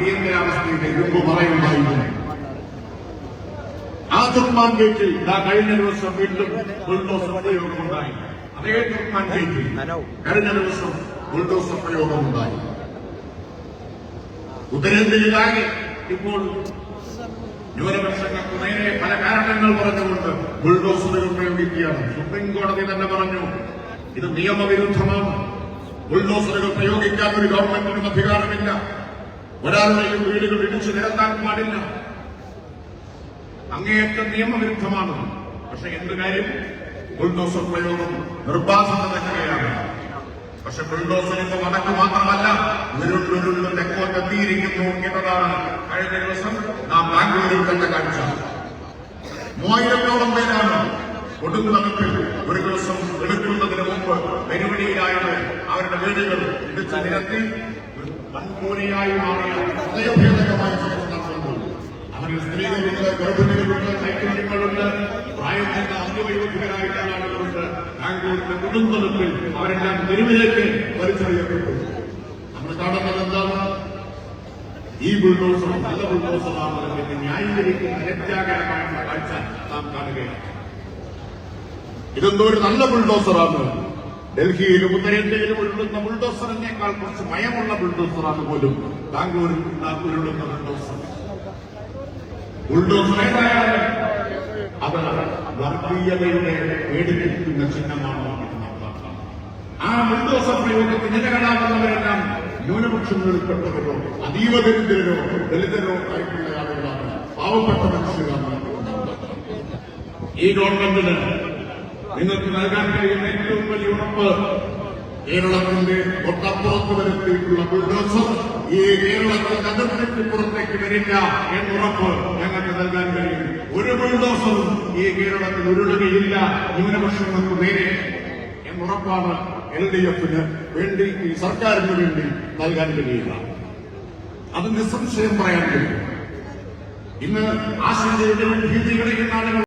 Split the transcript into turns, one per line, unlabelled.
അടിയന്തരാവസ്ഥയുടെ ഇരുമ്പ് പറയുമായിരുന്നു. ആ തുർമാൻ ഗേറ്റിൽ കഴിഞ്ഞ ദിവസം വീണ്ടും ബുൾഡോസർ പ്രയോഗമുണ്ടായി. അതേ തുർമാൻ ഗേറ്റിൽ കഴിഞ്ഞ ദിവസം ബുൾഡോസർ പ്രയോഗമുണ്ടായി. ഉത്തരേന്ത്യയിലാകെ ഇപ്പോൾ ന്യൂനപക്ഷങ്ങൾക്ക് നേരെ പല കാരണങ്ങൾ പറഞ്ഞുകൊണ്ട് ബുൾഡോസറുകൾ പ്രയോഗിക്കുകയാണ്. സുപ്രീം കോടതി തന്നെ പറഞ്ഞു ഇത് നിയമവിരുദ്ധമാണ്. ബുൾഡോസറുകൾ പ്രയോഗിക്കാൻ ഒരു ഗവൺമെന്റിനും അധികാരമില്ല. ഒരാളുടെയും വീടുകൾ ഇടിച്ചു നിരത്താൻ പാടില്ല. അങ്ങേയറ്റം നിയമവിരുദ്ധമാണ്. പക്ഷെ എന്ത് കാര്യം, ബുൾഡോസർ പ്രയോഗം നിർബാധിതയാണ്. പക്ഷെ ബുൾഡോസറിന്റെ വടക്ക് മാത്രമല്ല, ഉരുണ്ടുരുണ്ടും തെക്കോട്ടെത്തിയിരിക്കുന്നു എന്നതാണ് കഴിഞ്ഞ ദിവസം നാം ബാംഗ്ലൂരിൽ കണ്ട കാഴ്ച. 3000-ഓളം പേരാണ് കൊടുങ്കുളത്തിൽ ഒരു ദിവസം എടുക്കുന്നതിന് മുമ്പ് പരിപാടിയിലായത് അവരുടെ വീടുകൾ ഇടിച്ചു നിരത്തി വൻകൂനയായി മാറിയ ഹൃദയഭേദകമായ നടത്തുന്നു. അവരിൽ സ്ത്രീകളുണ്ട്, ഗർഭിണികളുണ്ട്, നൈപുണ്യങ്ങളുണ്ട്, പ്രായം ചെന്ന അന്യവയോധികരായിട്ടുള്ള ആളുകളുണ്ട്. ബാംഗ്ലൂരിന്റെ കൊടുങ്കുളത്തിൽ അവരെല്ലാം തെരുവിലേക്ക് വലിച്ചെറിയപ്പെട്ടു. നമ്മൾ കാണുന്നത് എന്താണ്? ഈ ബുൾഡോസർ നല്ല ബുൾഡോസറാണ് എന്ന് ന്യായീകരിക്കുന്ന ലജ്ജാകരമായ കാഴ്ച നാം കാണുകയാണ്. ഇതെന്തോ ഒരു നല്ല ബുൾഡോസറാണ്. ഡൽഹിയിലും ഉത്തരേന്ത്യയിലും ഉരുളുന്ന ബുൾഡോസറിനേക്കാൾ കുറച്ച് മയമുള്ള ബുൾഡോസറാണ് പോലും ബാംഗ്ലൂരിൽ ഉരുളുന്ന ബുൾഡോസർ. ബുൾഡോസർ ഏതായാലും അത് വർഗീയതയുടെ പേടിപ്പിക്കുന്ന ചിഹ്നമാണ്. ആ ബുൾഡോസർ പ്രയോഗത്തിന് ഇരകളാകുന്നവരെല്ലാം ന്യൂനപക്ഷങ്ങളിൽപ്പെട്ടവരോ അതീവ ദരിദ്രരോ ദളിതരോ ആയിട്ടുള്ള ആളുകളാണ്, പാവപ്പെട്ട മനുഷ്യരാണ്. ഈ ഗവൺമെന്റിന് നിങ്ങൾക്ക് നൽകാൻ കഴിയുന്ന ഏറ്റവും വലിയ ഉറപ്പ് കേരളത്തിന്റെ തൊട്ടപ്പുറത്ത് വരുത്തിയിട്ടുള്ള ബുൾഡോസർ ഈ കേരളത്തിന്റെ അതിർത്തിക്ക് പുറത്തേക്ക് വരില്ല എന്നുറപ്പ് ഞങ്ങൾക്ക് നൽകാൻ കഴിയും. ഒരു ബുൾഡോസറും ഈ കേരളത്തിൽ ഉരുളുകയില്ല ന്യൂനപക്ഷങ്ങൾക്ക് നേരെ എന്നുറപ്പാണ് LDFന് വേണ്ടി, ഈ സർക്കാരിന് വേണ്ടി നൽകാൻ കഴിയുക. അത് നിസ്സംശയം പറയാൻ കഴിയും. ഇന്ന് ആശങ്കയുടെയും ഭീതികളുടെയും നാളുകൾ